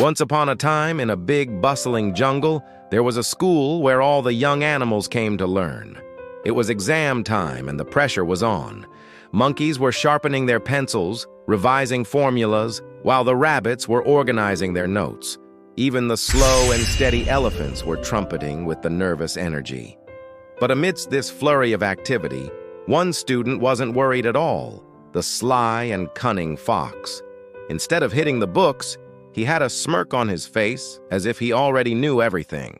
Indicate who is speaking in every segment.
Speaker 1: Once upon a time, in a big, bustling jungle, there was a school where all the young animals came to learn. It was exam time and the pressure was on. Monkeys were sharpening their pencils, revising formulas, while the rabbits were organizing their notes. Even the slow and steady elephants were trumpeting with the nervous energy. But amidst this flurry of activity, one student wasn't worried at all, the sly and cunning fox. Instead of hitting the books, he had a smirk on his face, as if he already knew everything.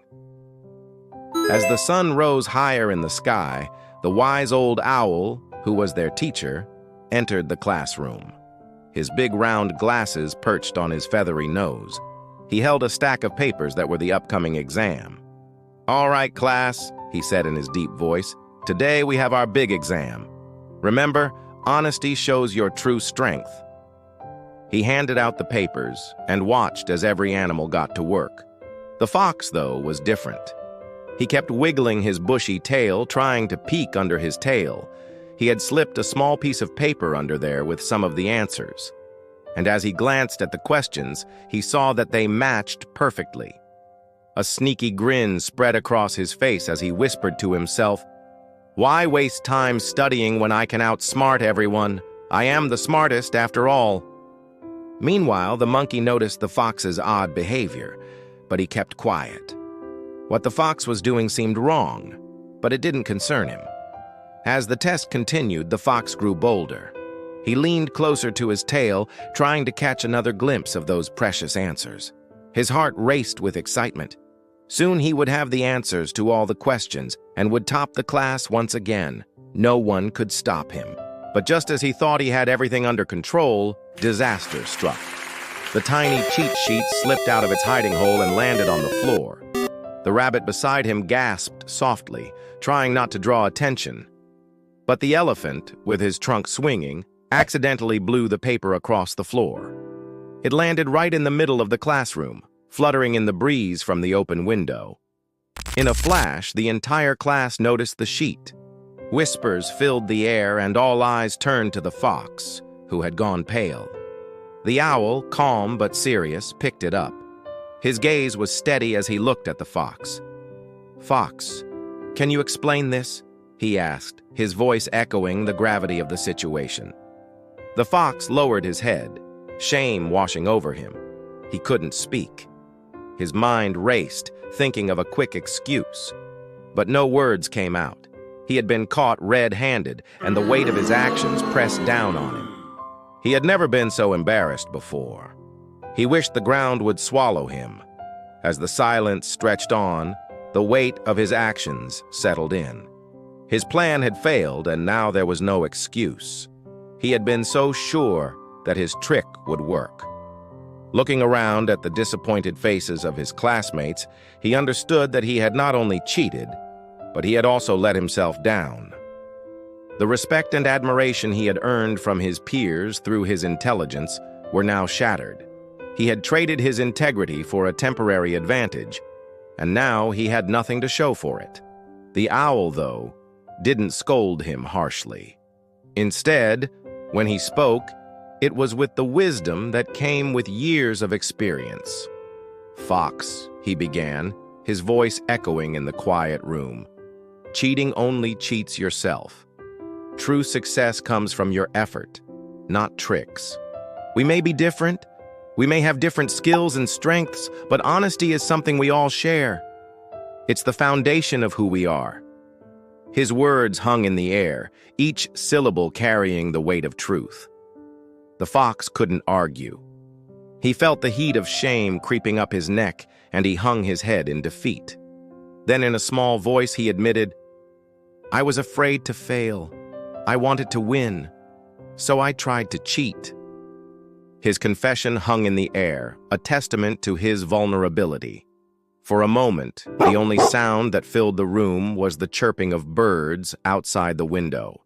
Speaker 1: As the sun rose higher in the sky, the wise old owl, who was their teacher, entered the classroom. His big round glasses perched on his feathery nose. He held a stack of papers that were the upcoming exam. "All right, class," he said in his deep voice, "today we have our big exam. Remember, honesty shows your true strength." He handed out the papers and watched as every animal got to work. The fox, though, was different. He kept wiggling his bushy tail, trying to peek under his tail. He had slipped a small piece of paper under there with some of the answers. And as he glanced at the questions, he saw that they matched perfectly. A sneaky grin spread across his face as he whispered to himself, "Why waste time studying when I can outsmart everyone? I am the smartest after all." Meanwhile, the monkey noticed the fox's odd behavior, but he kept quiet. What the fox was doing seemed wrong, but it didn't concern him. As the test continued, the fox grew bolder. He leaned closer to his tail, trying to catch another glimpse of those precious answers. His heart raced with excitement. Soon he would have the answers to all the questions and would top the class once again. No one could stop him. But just as he thought he had everything under control, disaster struck. The tiny cheat sheet slipped out of its hiding hole and landed on the floor. The rabbit beside him gasped softly, trying not to draw attention. But the elephant, with his trunk swinging, accidentally blew the paper across the floor. It landed right in the middle of the classroom, fluttering in the breeze from the open window. In a flash, the entire class noticed the sheet. Whispers filled the air and all eyes turned to the fox, who had gone pale. The owl, calm but serious, picked it up. His gaze was steady as he looked at the fox. "Fox, can you explain this?" he asked, his voice echoing the gravity of the situation. The fox lowered his head, shame washing over him. He couldn't speak. His mind raced, thinking of a quick excuse. But no words came out. He had been caught red-handed, and the weight of his actions pressed down on him. He had never been so embarrassed before. He wished the ground would swallow him. As the silence stretched on, the weight of his actions settled in. His plan had failed, and now there was no excuse. He had been so sure that his trick would work. Looking around at the disappointed faces of his classmates, he understood that he had not only cheated, but he had also let himself down. The respect and admiration he had earned from his peers through his intelligence were now shattered. He had traded his integrity for a temporary advantage, and now he had nothing to show for it. The owl, though, didn't scold him harshly. Instead, when he spoke, it was with the wisdom that came with years of experience. "Fox," he began, his voice echoing in the quiet room, "cheating only cheats yourself. True success comes from your effort, not tricks. We may be different, we may have different skills and strengths, but honesty is something we all share. It's the foundation of who we are." His words hung in the air, each syllable carrying the weight of truth. The fox couldn't argue. He felt the heat of shame creeping up his neck, and he hung his head in defeat. Then in a small voice he admitted, "I was afraid to fail. I wanted to win, so I tried to cheat." His confession hung in the air, a testament to his vulnerability. For a moment, the only sound that filled the room was the chirping of birds outside the window.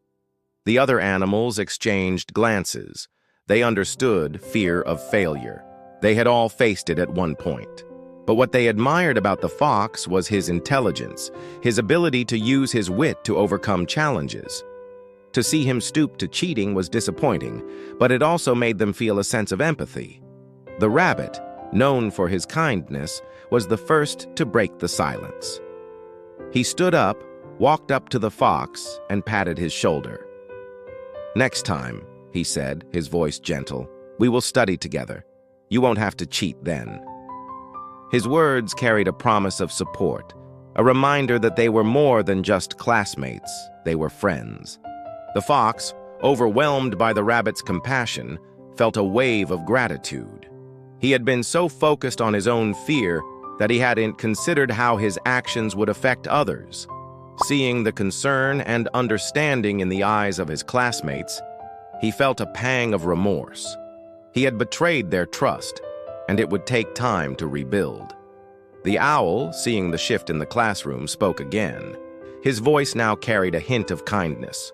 Speaker 1: The other animals exchanged glances. They understood fear of failure. They had all faced it at one point. But what they admired about the fox was his intelligence, his ability to use his wit to overcome challenges. To see him stoop to cheating was disappointing, but it also made them feel a sense of empathy. The rabbit, known for his kindness, was the first to break the silence. He stood up, walked up to the fox, and patted his shoulder. "Next time," he said, his voice gentle, "we will study together. You won't have to cheat then." His words carried a promise of support, a reminder that they were more than just classmates, they were friends. The fox, overwhelmed by the rabbit's compassion, felt a wave of gratitude. He had been so focused on his own fear that he hadn't considered how his actions would affect others. Seeing the concern and understanding in the eyes of his classmates, he felt a pang of remorse. He had betrayed their trust, and it would take time to rebuild. The owl, seeing the shift in the classroom, spoke again. His voice now carried a hint of kindness.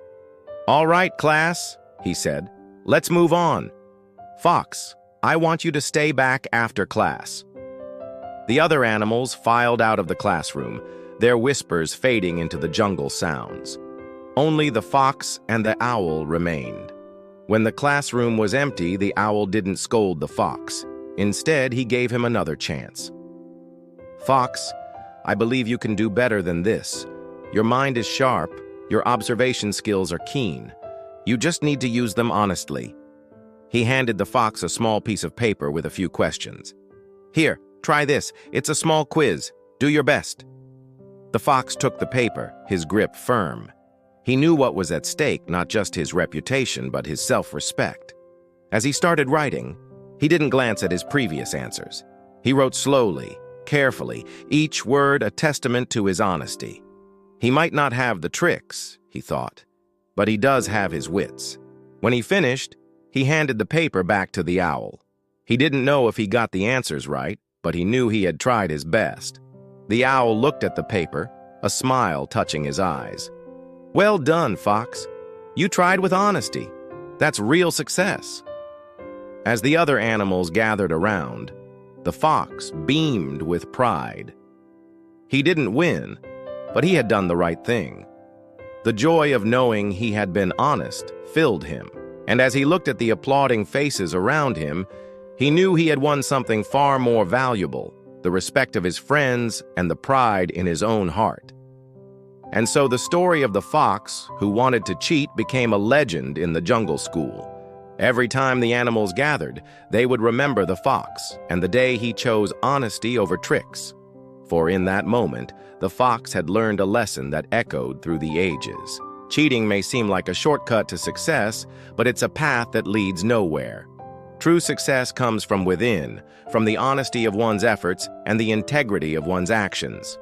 Speaker 1: "All right, class," he said, "let's move on. Fox, I want you to stay back after class." The other animals filed out of the classroom, their whispers fading into the jungle sounds. Only the fox and the owl remained. When the classroom was empty, the owl didn't scold the fox. Instead, he gave him another chance. "Fox, I believe you can do better than this. Your mind is sharp, your observation skills are keen. You just need to use them honestly." He handed the fox a small piece of paper with a few questions. "Here, try this. It's a small quiz. Do your best." The fox took the paper, his grip firm. He knew what was at stake, not just his reputation, but his self-respect. As he started writing, he didn't glance at his previous answers. He wrote slowly, carefully, each word a testament to his honesty. He might not have the tricks, he thought, but he does have his wits. When he finished, he handed the paper back to the owl. He didn't know if he got the answers right, but he knew he had tried his best. The owl looked at the paper, a smile touching his eyes. "Well done, Fox. You tried with honesty. That's real success." As the other animals gathered around, the fox beamed with pride. He didn't win, but he had done the right thing. The joy of knowing he had been honest filled him, and as he looked at the applauding faces around him, he knew he had won something far more valuable, the respect of his friends and the pride in his own heart. And so the story of the fox who wanted to cheat became a legend in the jungle school. Every time the animals gathered, they would remember the fox and the day he chose honesty over tricks. For in that moment, the fox had learned a lesson that echoed through the ages. Cheating may seem like a shortcut to success, but it's a path that leads nowhere. True success comes from within, from the honesty of one's efforts and the integrity of one's actions.